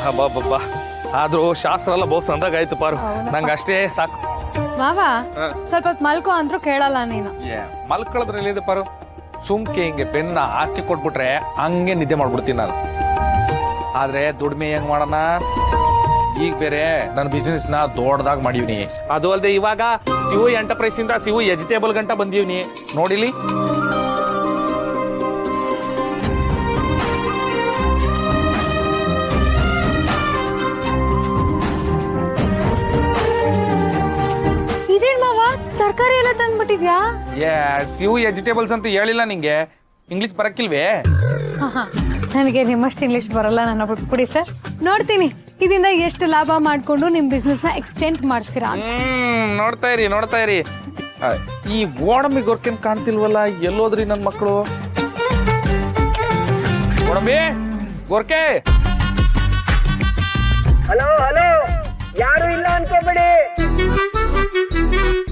ಹಬ್ಬ ಆದ್ರೂ ಶಾಸ್ತ್ರ ಎಲ್ಲ ಬಹು ಸಂದಾಗಾಯ್ತು ಪಾರು. ನಂಗೆ ಅಷ್ಟೇ ಸಾಕು. ಮಾವ ಸ್ವಲ್ಪ ಹೊತ್ತು ಮಲ್ಕೋ ಅಂದ್ರು ಕೇಳಲ್ಲ ನೀನು. ಮಲ್ಕೊಳ್ಳೋದ್ರಲ್ಲಿ ಇದೆ ಪಾರು. ಸುಮ್ಕೆ ಹಿಂಗೆ ಬೆನ್ನ ಹಾಕಿ ಕೊಟ್ಬಿಟ್ರೆ ಹಂಗೆ ನಿದ್ದೆ ಮಾಡ್ಬಿಡ್ತೀನಿ ನಾನು. ಆದ್ರೆ ದುಡ್ಮೆ ಹೆಂಗ್ ಮಾಡೋಣ? ಈಗ ಬೇರೆ ನನ್ನ ಬಿಸ್ನೆಸ್ ನ ದೊಡ್ಡದಾಗಿ ಮಾಡಿವ್ನಿ. ಅದು ಅಲ್ಲದೆ ಇವಾಗ ಸಿವು ಎಂಟರ್ಪ್ರೈಸ್ ಇಂದ ಸಿವು ವೆಜಿಟೇಬಲ್ ಗಂಟ ಬಂದೀವ್ನಿ ನೋಡಿಲಿ. ಇದೇನ್ ಮಾವ ತರಕಾರಿ ಎಲ್ಲ ತಂದ್ಬಿಟ್ಟಿದ್ಯಾ? ಸಿವು ವೆಜಿಟೇಬಲ್ಸ್ ಅಂತ ಹೇಳಿಲ್ಲ ನಿಂಗೆ? ಇಂಗ್ಲಿಷ್ ಬರಕ್ಕಿಲ್ವೇ? ನನಗೆ ನಿಮ್ಮಷ್ಟು ಇಂಗ್ಲಿಷ್ ಬರಲ್ಲ, ನನ್ನ ಬಿಟ್ಬಿಡಿ ಸರ್. ನೋಡ್ತೀನಿ ಇದರಿಂದ ಎಷ್ಟು ಲಾಭ ಮಾಡ್ಕೊಂಡು ನಿಮ್ ಬಿಸ್ನೆಸ್ ನ ಎಕ್ಸ್ಟೆಂಡ್ ಮಾಡ್ತೀರಾ. ನೋಡ್ತಾ ಇರಿ. ಈ ಗೋಡಂಬಿ ಗೊರ್ಕೆನ್ ಕಾಣ್ತಿಲ್ವಲ್ಲ, ಎಲ್ಲೋದ್ರಿ ನನ್ ಮಕ್ಕಳು? ಗೋಡಂಬಿ ಗೊರ್ಕೆ. ಹಲೋ ಯಾರು ಇಲ್ಲ ಅನ್ಕೋಬೇಡಿ.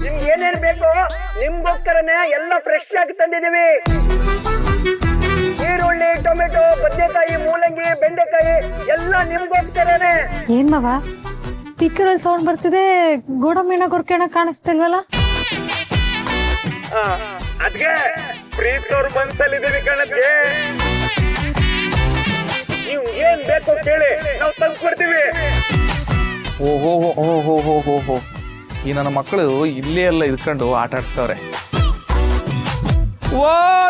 ನಿಮ್ಗೆ ಏನೇನ್ ಬೇಕು ನಿಮ್ಗೋಸ್ಕರನೇ ಎಲ್ಲ ಫ್ರೆಶ್ ಆಗಿ ತಂದಿದೀವಿ. ಈರುಳ್ಳಿ, ಟೊಮೆಟೊ, ಬದನೆಕಾಯಿ, ಮೂಲಂಗಿ, ಬೆಂಡೆಕಾಯಿ ಎಲ್ಲ ನಿಮ್ಗೋಸ್ಕರನೇ. ಏನ್ ಮಾವ ಸ್ಪೀಕರ್ ಅಲ್ಲಿ ಸೌಂಡ್ ಬರ್ತಿದೆ, ಗೋಡಂಬಿನ ಗೊರ್ಕೆಣ ಕಾಣಿಸ್ತಿಲ್ವಲ್ಲ? ಅದ್ಗೆ ಪ್ರೀತವ್ರ ಮನ್ಸಲ್ಲಿದ್ದೀವಿ ಕಣಕ್ಕೆ. ನೀವು ಏನ್ ಬೇಕು ಕೇಳಿ, ನಾವು ತಂದ್ಕೊಡ್ತೀವಿ. ಓಹೋ ಈ ನನ್ನ ಮಕ್ಕಳು ಇಲ್ಲೇ ಎಲ್ಲ ಇದ್ಕೊಂಡು ಆಟ ಆಡ್ತವ್ರೆ. ಓ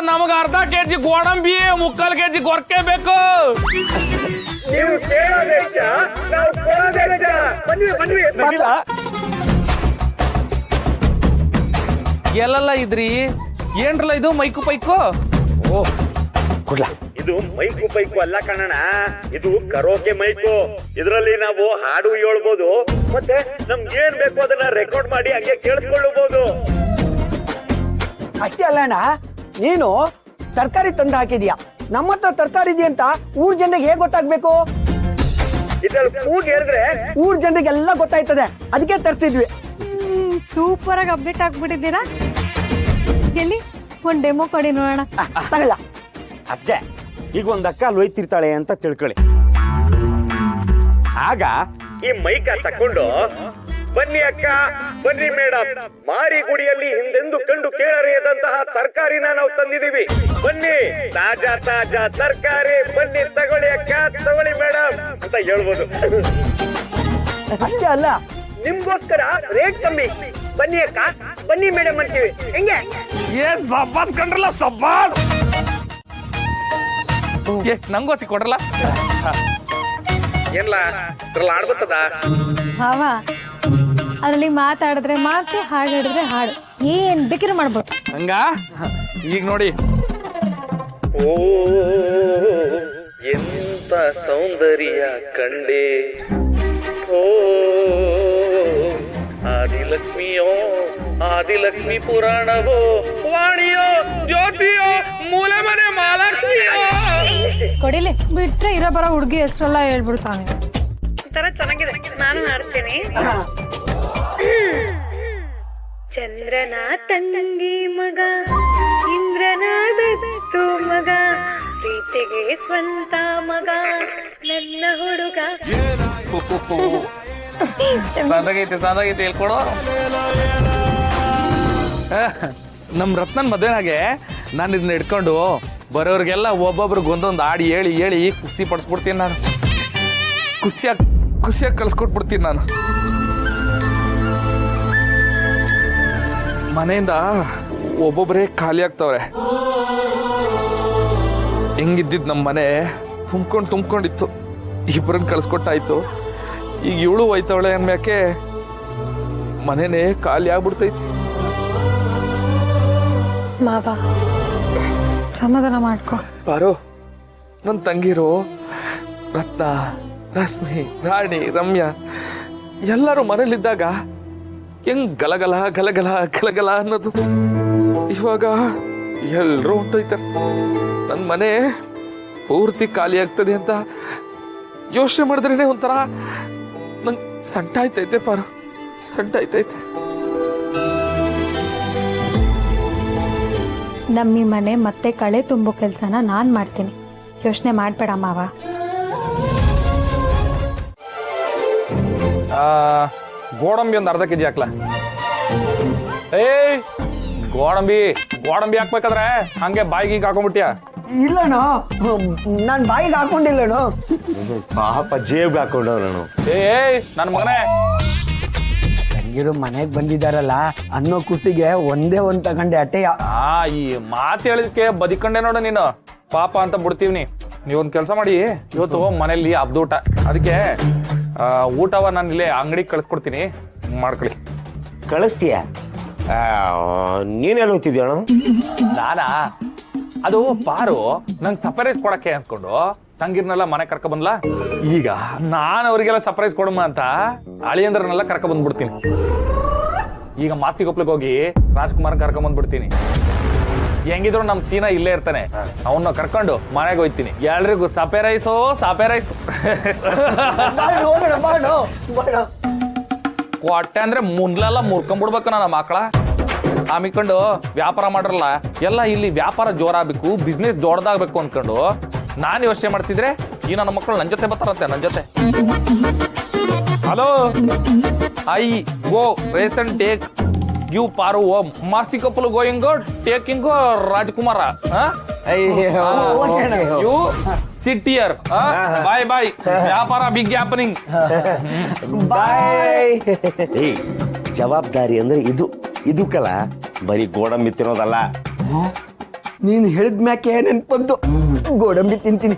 ನಮಗ ಅರ್ಧ ಕೆಜಿ ಗೋಡಂಬಿ, 3/4 ಕೆಜಿ ಗೊರ್ಕೆ ಬೇಕು. ನೀವು ಕೇಳೋದೇ ಹೆಚ್ಚ, ನಾವು ಕೊಡೋದೇ ಹೆಚ್ಚ. ಬನ್ನಿ ಎಲ್ಲೆಲ್ಲ ಇದ್ರಿ? ಏನ್ರಲ್ಲ ಇದು ಮೈಕು ಪೈಕು? ಓ ಕೊಡ್ಲಾ? ಇದು ಮೈಕು ಪೈಕು ಅಲ್ಲ ಕಣಣ, ಇದು ಕರೋಕೆ ಮೈಕು. ಇದರಲ್ಲಿ ನಾವು ಹಾಡು ಹೇಳ್ಬೋದು, ಮತ್ತೆ ನಮ್ಗೆ ಏನ್ ಬೇಕು ಅದನ್ನ ರೆಕಾರ್ಡ್ ಮಾಡಿ ಹಂಗೆ ಕೇಳಿಸ್ಕೊಳ್ಳಬಹುದು. ಅಷ್ಟೇ ಅಲ್ಲಣ್ಣ, ನೀನು ತರಕಾರಿ ತಂದು ಹಾಕಿದ್ಯಾ. ನಮ್ಮ ಹತ್ರ ತರಕಾರಿ ಇದೆಯಾ ಅಂತ ಊರ್ ಜನರಿಗೆ ಹೇಗೆ ಗೊತ್ತಾಗ್ಬೇಕು? ಇದ್ರಲ್ಲಿ ಕೂಗ್ ಹೇಳಿದ್ರೆ ಊರ್ ಜನರಿಗೆಲ್ಲ ಗೊತ್ತಾಯ್ತದೆ, ಅದಕ್ಕೆ ತರ್ಸಿದ್ವಿ. ಸೂಪರ್ ಆಗಿ ಅಪ್ಡೇಟ್ ಆಗ್ಬಿಟ್ಟಿದ್ದೀರಾ. ಎಲ್ಲಿ ಒಂದ್ ಡೆಮೋ ಕೊಡಿ ನೋಡೋಣ. ತಗಲ್ಲ ಅದ್ಕೆ ಈಗ ಒಂದ್ ಅಕ್ಕ ಅಲ್ಲಿ ಒಯ್ತಿರ್ತಾಳೆ ಅಂತ ತಿಳ್ಕೊಳ್ಳಿ. ಆಗ ಈ ಮೈಕ ತಕೊಂಡು ಬನ್ನಿ ಅಕ್ಕ, ಬನ್ನಿ ಮೇಡಮ್, ಮಾರಿ ಗುಡಿಯಲ್ಲಿ ಹಿಂದೆಂದು ಕಂಡು ಕೇಳರಿಯದಂತಹ ತರಕಾರಿನ ನಾವು ತಂದಿದೀವಿ. ಬನ್ನಿ, ತಾಜಾ ತರಕಾರಿ, ಬನ್ನಿ ತಗೊಳ್ಳಿ ಅಕ್ಕ, ತಗೊಳ್ಳಿ ಮೇಡಮ್ ಅಂತ ಹೇಳ್ಬೋದು. ಅಷ್ಟೇ ಅಲ್ಲ, ನಿಮ್ಗೋಸ್ಕರ ರೇಟ್ ಕಮ್ಮಿ. ಬನ್ನಿ ಅಕ್ಕ, ಬನ್ನಿ ಮೇಡಮ್ ಅಂತೀವಿ. ಹೆಂಗೆ? ಸಬ್ಬಾಸ್ ಕಂಡ್ರಲ್ಲ, ಸಬ್ಬಾಸ್. ನಂಗೋಸಿ ಕೊಡ್ರಲ್ಲ. ಏನ್ಲ ಇದ್ರಲ್ಲ ಆಡ್ಬತ್ತದ? ಮಾವ ಅದ್ರಲ್ಲಿ ಮಾತಾಡಿದ್ರೆ ಮಾತು, ಹಾಡು ಹಿಡಿದ್ರೆ ಹಾಡು, ಏನ್ ಬೇಕಿರೋ ಮಾಡ್ಬೋದು. ಹಂಗ ಈಗ ನೋಡಿ. ಓ ಎಂತ ಸೌಂದರ್ಯ ಕಂಡೆ, ಓ ಆದಿಲಕ್ಷ್ಮಿ ಪುರಾಣವೋ, ವಾಣಿಯೋ, ಜ್ಯೋತಿಯೋ, ಮೂಲೆ ಮನೆ ಮಹಾಲಕ್ಷ್ಮಿಯೋ. ಕೊಡಿಲಿ ಬಿಟ್ರೆ ಇರೋ ಬರೋ ಹುಡುಗಿ ಹೆಸರೆಲ್ಲ ಹೇಳ್ಬಿಡ್ತಾನೆ. ತರ ಚೆನ್ನಾಗಿದೆ, ನಾನು ಹಾಡ್ತೀನಿ. ಚಂದ್ರನ ತಂಗಿ ಮಗ, ಇಂದ್ರನ ದತ್ತು ಮಗ, ಪ್ರೀತಿಗೆ ಸ್ವಂತ ಮಗ, ನನ್ನ ಹುಡುಗ. ಸಂದಾಗೈತೆ ಹೇಳ್ಕೊಡು. ನಮ್ ರತ್ನನ್ ಮದ್ವೆನಾಗೆ ನಾನು ಇದನ್ನ ಇಟ್ಕೊಂಡು ಬರೋರ್ಗೆಲ್ಲ ಒಬ್ಬೊಬ್ರಿಗೆ ಒಂದೊಂದು ಹಾಡಿ ಹೇಳಿ ಖುಷಿ ಪಡಿಸ್ಬಿಡ್ತೀನಿ ನಾನು. ಖುಷಿಯಾಗಿ ಕಳ್ಸ್ಕೊಟ್ಬಿಡ್ತೀನಿ ನಾನು. ಮನೆಯಿಂದ ಒಬ್ಬೊಬ್ಬರೇ ಖಾಲಿ ಆಗ್ತವ್ರೆ. ಹೆಂಗಿದ್ದಿದ್ ನಮ್ಮ ಮನೆ ತುಂಬ್ಕೊಂಡಿತ್ತು. ಇಬ್ಬರನ್ನ ಕಳ್ಸ್ಕೊಟ್ಟಾಯ್ತು. ಈಗ ಇವಳು ಹೋಯ್ತವಳೆ ಅನ್ಮ್ಯಾಕೆ ಮನೆನೇ ಖಾಲಿ ಆಗ್ಬಿಡ್ತೈತಿ. ಮಾವ ಸಮಾಧಾನ ಮಾಡ್ಕೊ. ಬಾರೋ, ನನ್ನ ತಂಗಿರು ರತ್ನ, ರಶ್ಮಿ, ರಾಣಿ, ರಮ್ಯಾ ಎಲ್ಲರೂ ಮನೇಲಿದ್ದಾಗ ಹೆಂಗ್ ಗಲಗಲ ಅನ್ನೋದು ಇವಾಗ ಎಲ್ರೂ ಹೊಂಟೋಯ್ತಾರೆ. ನನ್ನ ಮನೆ ಪೂರ್ತಿ ಖಾಲಿ ಆಗ್ತದೆ ಅಂತ ಯೋಚನೆ ಮಾಡಿದ್ರೇನೆ ಒಂಥರ ನಂಗೆ ಸಂಟಾಯ್ತೈತೆ ಪಾರು, ಸಂಟಾಯ್ತೈತೆ. ನಮ್ಮಿ ಮನೆ ಮತ್ತೆ ಕಳೆ ತುಂಬೋ ಕೆಲ್ಸನ ನಾನ್ ಮಾಡ್ತೀನಿ, ಯೋಚನೆ ಮಾಡ್ಬೇಡ ಮಾವ. ಗೋಡಂಬಿ ಒಂದು ಅರ್ಧ ಕೆಜಿ ಹಾಕ್ಲಾ? ಏಯ್ ಗೋಡಂಬಿ ಗೋಡಂಬಿ ಹಾಕ್ಬೇಕಾದ್ರೆ ಹಂಗೆ ಬಾಯಿಗೆ ಹಾಕೊಂಡ್ಬಿಟ್ಯಾ? ಇಲ್ಲಣ್ಣ, ನಾನ್ ಬಾಯಿಗೆ ಹಾಕೊಂಡಿಲ್ಲಣ್ಣ. ಪಾಪ ಜೇಬ್ಗೆ ಹಾಕೊಂಡವ್ ನಾನು. ಏಯ್ ನನ್ನ ಮಗನೇ, ತಂಗಿರು ಮನೆಗ್ ಬಂದಿದಾರಲ್ಲ ಅನ್ನೋ ಕುಟ್ಟಿಗೆ ಒಂದೇ ಒಂದ್ ತಗೊಂಡೆ ಅಟ್ಟೆಯ. ಈ ಮಾತು ಹೇಳಿದಕ್ಕೆ ಬದಿಕೊಂಡೆ ನೋಡು ನೀನು. ಪಾಪ ಅಂತ ಬಿಡ್ತೀವಿ. ನೀವೊಂದು ಕೆಲಸ ಮಾಡಿ, ಇವತ್ತು ಮನೇಲಿ ಹಬ್ದೂಟ, ಅದಕ್ಕೆ ಊಟವ ನಾನು ಇಲ್ಲೇ ಅಂಗಡಿಗೆ ಕಳ್ಸ್ಕೊಡ್ತೀನಿ, ಮಾಡ್ಕೊಳ್ಳಿ. ಕಳಿಸ್ತೀಯ? ನೀನೆಲ್ಲ ಹೋಗ್ತಿದ್ಯ ಅಣ್ಣ? ನಾನಾ? ಅದು ಪಾರು ನಂಗೆ ಸರ್ಪ್ರೈಸ್ ಕೊಡಕ್ಕೆ ಅಂದ್ಕೊಂಡು ತಂಗಿರ್ನೆಲ್ಲ ಮನೆ ಕರ್ಕ ಬಂದ್ಲಾ. ಈಗ ನಾನು ಅವ್ರಿಗೆಲ್ಲ ಸರ್ಪ್ರೈಸ್ ಕೊಡಮ್ಮ ಅಂತ ಅಳಿಯಂದ್ರನ್ನೆಲ್ಲ ಕರ್ಕ ಬಂದ್ಬಿಡ್ತೀನಿ. ಈಗ ಮಾತಿಗೊಪ್ಲಿಗೆ ಹೋಗಿ ರಾಜ್ಕುಮಾರ್ ಕರ್ಕೊಂಡ್ ಬಂದ್ಬಿಡ್ತೀನಿ. ಹೆಂಗಿದ್ರು ನಮ್ ಸೀನಾ ಇಲ್ಲೇ ಇರ್ತಾನೆ, ಅವನ್ನ ಕರ್ಕೊಂಡು ಮನೆಗೆ ಹೋಯ್ತೀನಿ. ಎಲ್ರಿಗೂ ಸಪೇರೈಸು ಸಪೇರೈಸು. ಹೊಟ್ಟೆ ಅಂದ್ರೆ ಮುಂದ್ಲೆಲ್ಲ ಮುರ್ಕೊಂಡ್ಬಿಡ್ಬೇಕು ನನ್ನ ಮಕ್ಕಳ. ಆಮಿಕೊಂಡು ವ್ಯಾಪಾರ ಮಾಡ್ರಲ್ಲ ಎಲ್ಲ ಇಲ್ಲಿ ವ್ಯಾಪಾರ ಜೋರಾಗಬೇಕು, ಬಿಸ್ನೆಸ್ ಜೋರ್ದಾಗಬೇಕು ಅನ್ಕೊಂಡು ನಾನು ಯೋಚನೆ ಮಾಡ್ತಿದ್ರೆ ಈ ನನ್ನ ಮಕ್ಕಳು ನನ್ನ ಜೊತೆ ಬರ್ತಾರಂತೆ. ನನ್ನ ಜೊತೆ ಹಲೋ ಐ ಗೋ ರೇಸನ್ ಟೇಕ್ ಯು ಪಾರು ಓ ಮಾರ್ಸಿ ಕಪ್ಪಲು going taking Rajkumar you sit here. Bye bye. ವ್ಯಾಪಾರ ಬಿಗ್ ಹ್ಯಾಪನಿಂಗ್. ಬಾಯ್. ಜವಾಬ್ದಾರಿ ಅಂದ್ರೆ ಇದು ಕಲ, ಬರೀ ಗೋಡಂಬಿ ತಿನ್ನೋದಲ್ಲ. ನೀನ್ ಹೇಳಿದ ಮ್ಯಾಕೆ ನೆನ್ಪಂತು, ಗೋಡಂಬಿ ತಿಂತೀನಿ.